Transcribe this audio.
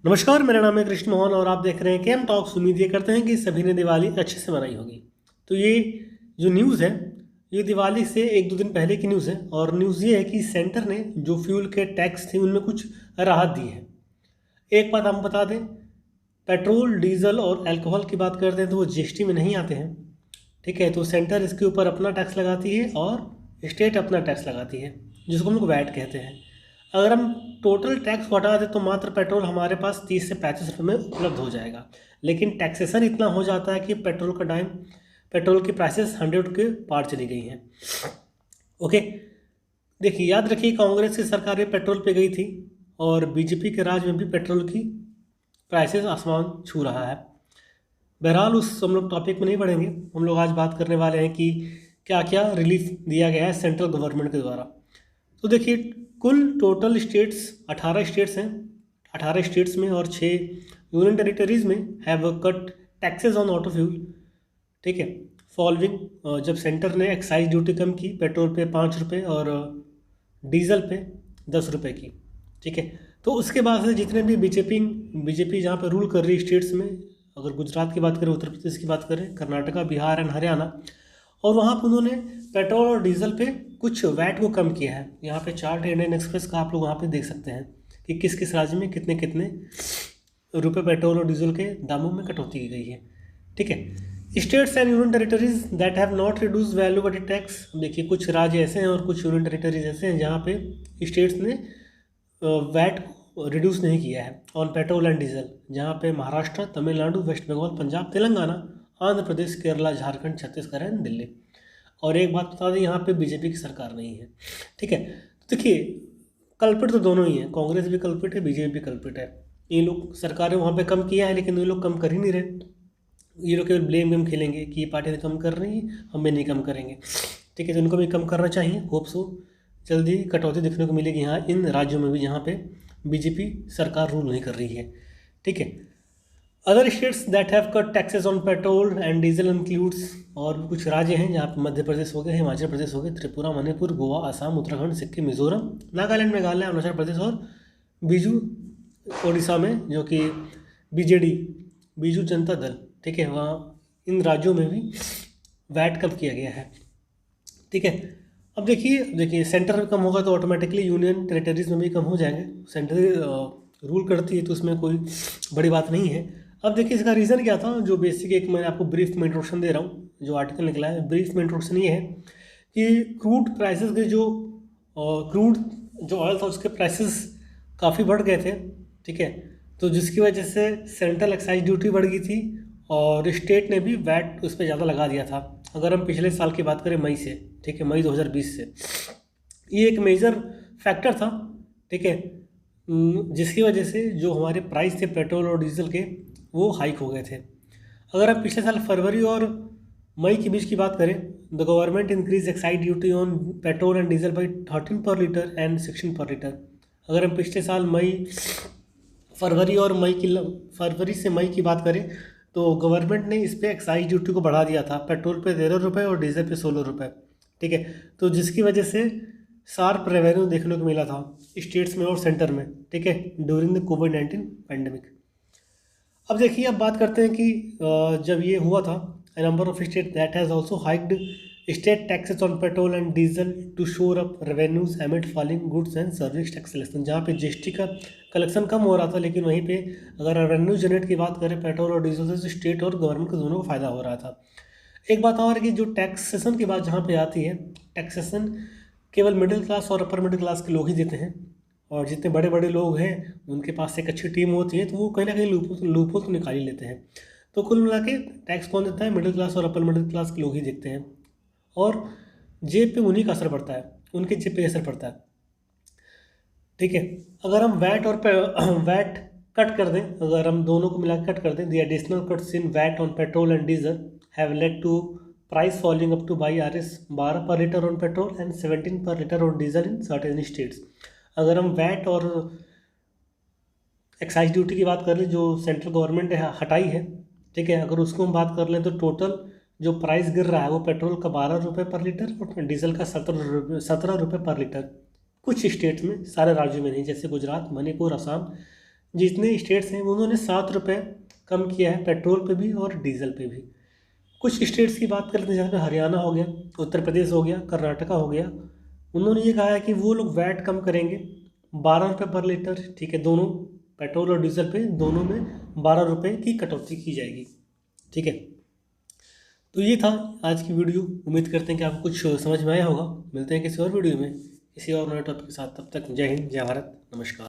नमस्कार, मेरा नाम है कृष्ण मोहन और आप देख रहे हैं केम टॉक्स। उम्मीद ये करते हैं कि सभी ने दिवाली अच्छे से मनाई होगी। तो ये जो न्यूज़ है, ये दिवाली से एक दो दिन पहले की न्यूज़ है और न्यूज़ ये है कि सेंटर ने जो फ्यूल के टैक्स थे उनमें कुछ राहत दी है। एक बात हम बता दें, पेट्रोल, डीजल और अल्कोहल की बात करते हैं तो वो जीएसटी में नहीं आते हैं। ठीक है, तो सेंटर इसके ऊपर अपना टैक्स लगाती है और स्टेट अपना टैक्स लगाती है, जिसको हम लोग वैट कहते हैं। अगर हम टोटल टैक्स को हटा दें तो मात्र पेट्रोल हमारे पास 30 से 35 रुपये में उपलब्ध हो जाएगा। लेकिन टैक्सेशन इतना हो जाता है कि पेट्रोल की प्राइसेस 100 के पार चली गई हैं। ओके, देखिए, याद रखिए, कांग्रेस की सरकारें पेट्रोल पे गई थी और बीजेपी के राज में भी पेट्रोल की प्राइसेस आसमान छू रहा है। बहरहाल उस हम लोग टॉपिक में नहीं बढ़ेंगे। हम लोग आज बात करने वाले हैं कि क्या क्या रिलीफ दिया गया है सेंट्रल गवर्नमेंट के द्वारा। तो देखिए, कुल टोटल स्टेट्स 18 स्टेट्स हैं। 18 स्टेट्स में और 6 यूनियन टेरिटरीज़ में have cut taxes on auto fuel. ठीक है, फॉलोइंग जब सेंटर ने एक्साइज ड्यूटी कम की, पेट्रोल पे 5 रुपये और डीजल पे 10 रुपये की। ठीक है, तो उसके बाद से जितने भी बीजेपी जहाँ पे रूल कर रही स्टेट्स में, अगर गुजरात की बात करें, उत्तर प्रदेश की बात करें, कर्नाटका, बिहार एंड हरियाणा, और वहाँ पर उन्होंने पेट्रोल और डीजल पे कुछ वैट को कम किया है। यहाँ पे चार्ट इंडियन एक्सप्रेस का आप लोग वहाँ पे देख सकते हैं कि किस किस राज्य में कितने कितने रुपए पेट्रोल और डीजल के दामों में कटौती की गई है। ठीक है, states and union territories that have not reduce value added tax. देखिए, कुछ राज्य ऐसे हैं और कुछ यूनियन टेरिटरीज ऐसे हैं जहाँ पे स्टेट्स ने वैट रिड्यूस नहीं किया है ऑन पेट्रोल एंड डीजल। जहाँ पे महाराष्ट्र, तमिलनाडु, वेस्ट बंगाल, पंजाब, तेलंगाना, आंध्र प्रदेश, केरला, झारखंड, छत्तीसगढ़ एंड दिल्ली। और एक बात बता दें, यहाँ पे बीजेपी की सरकार नहीं है। ठीक है, तो देखिए, कल्पिट तो दोनों ही हैं, कांग्रेस भी कल्पिट है, बीजेपी भी कल्पिट है। ये लोग सरकारें वहाँ पे कम किया है लेकिन ये लोग कम कर ही नहीं रहे। ये लोग केवल ब्लेम गेम खेलेंगे कि ये पार्टी ने कम कर रही है, हम भी नहीं कम करेंगे। ठीक है, तो इनको भी कम करना चाहिए। होप सो जल्दी कटौती देखने को मिलेगी यहाँ इन राज्यों में भी जहाँ पे बीजेपी सरकार रूल नहीं कर रही है। ठीक है, other states that have cut taxes on petrol and diesel includes, और भी कुछ राज्य हैं जहाँ पे मध्य प्रदेश हो गए, हिमाचल प्रदेश हो गए, त्रिपुरा, मणिपुर, गोवा, असम, उत्तराखंड, सिक्किम, मिजोरम, नागालैंड, मेघालय, अरुणाचल प्रदेश और बीजू उड़ीसा में, जो कि बीजेडी, बीजू जनता दल। ठीक है, वहाँ इन राज्यों में भी वैट कम किया गया है। ठीक है, अब देखिए सेंटर में कम होगा तो ऑटोमेटिकली यूनियन टेरिटरीज में भी कम हो जाएंगे। सेंटर रूल करती है तो उसमें कोई बड़ी बात नहीं है। अब देखिए, इसका रीज़न क्या था, जो बेसिक एक मैं आपको ब्रीफ में इंट्रोडक्शन दे रहा हूँ। जो आर्टिकल निकला है, ब्रीफ में इंट्रोडक्शन ये है कि क्रूड प्राइसेस के क्रूड जो ऑयल था उसके प्राइसेस काफ़ी बढ़ गए थे। ठीक है, तो जिसकी वजह से सेंट्रल एक्साइज ड्यूटी बढ़ गई थी और स्टेट ने भी वैट उस पर ज़्यादा लगा दिया था। अगर हम पिछले साल की बात करें, मई से, ठीक है, मई 2020 से, ये एक मेजर फैक्टर था। ठीक है, जिसकी वजह से जो हमारे प्राइस थे पेट्रोल और डीजल के, वो हाइक हो गए थे। अगर आप पिछले साल फरवरी और मई के बीच की बात करें, the government increase excise duty on petrol and diesel by 13 पर लीटर एंड 16 पर लीटर। अगर हम पिछले साल फरवरी से मई की बात करें तो गवर्नमेंट ने इस पर एक्साइज ड्यूटी को बढ़ा दिया था, पेट्रोल पे 13 रुपये और डीजल पे 16 रुपये। ठीक है, तो जिसकी वजह से शार्प रेवेन्यू देखने को मिला था स्टेट्स में और सेंटर में। ठीक है, ड्यूरिंग द कोविड-19 पैंडमिक। अब देखिए, अब बात करते हैं कि जब ये हुआ था, a number of state that has also hiked state taxes on petrol and diesel to shore up revenues amid falling goods and service tax collection. जहाँ पे जीएसटी का कलेक्शन कम हो रहा था, लेकिन वहीं पे अगर रेवेन्यू जनरेट की बात करें पेट्रोल और डीजल से, तो स्टेट और गवर्नमेंट को दोनों को फ़ायदा हो रहा था। एक बात और है कि जो टैक्सेशन की बात जहाँ पे आती है, टैक्सेशन केवल मिडिल क्लास और अपर मिडिल क्लास के लोग ही देते हैं, और जितने बड़े बड़े लोग हैं उनके पास एक अच्छी टीम होती है तो वो कहीं ना कहीं लूपहोल तो निकाल ही लेते हैं। तो कुल मिला के टैक्स कौन देता है? मिडिल क्लास और अपर मिडिल क्लास के लोग ही देखते हैं, और जेब पे उन्हीं का असर पड़ता है, उनके जेब पे असर पड़ता है। ठीक है, अगर हम वैट कट कर दें, अगर हम दोनों को मिला कट कर दें, the additional cuts in VAT on petrol and diesel have led to price falling up to by RS 12 per litre on petrol and 17 per litre on diesel in certain states. अगर हम VAT और excise duty की बात कर लें जो central government ने हटाई है, ठीक है, अगर उसको हम बात कर लें तो टोटल जो प्राइस गिर रहा है वो पेट्रोल का 12 रुपये पर लीटर और डीजल का 17 रुपये पर लीटर। कुछ स्टेट्स में, सारे राज्यों में नहीं, जैसे गुजरात, मणिपुर, असम, जितने स्टेट्स हैं उन्होंने 7 रुपये कम किया है पेट्रोल पे भी और डीजल पे भी। कुछ स्टेट्स की बात करते हैं जहाँ पे हरियाणा हो गया, उत्तर प्रदेश हो गया, कर्नाटका हो गया। उन्होंने ये कहा है कि वो लोग वैट कम करेंगे 12 रुपये पर लीटर, ठीक है, दोनों पेट्रोल और डीजल पे दोनों में 12 रुपये की कटौती की जाएगी, ठीक है। तो ये था आज की वीडियो। उम्मीद करते हैं कि आपको कुछ समझ में आया होगा। मिलते हैं किसी और वीडियो में किसी और नए टॉपिक के साथ। तब तक जय हिंद, जय भारत, नमस्कार।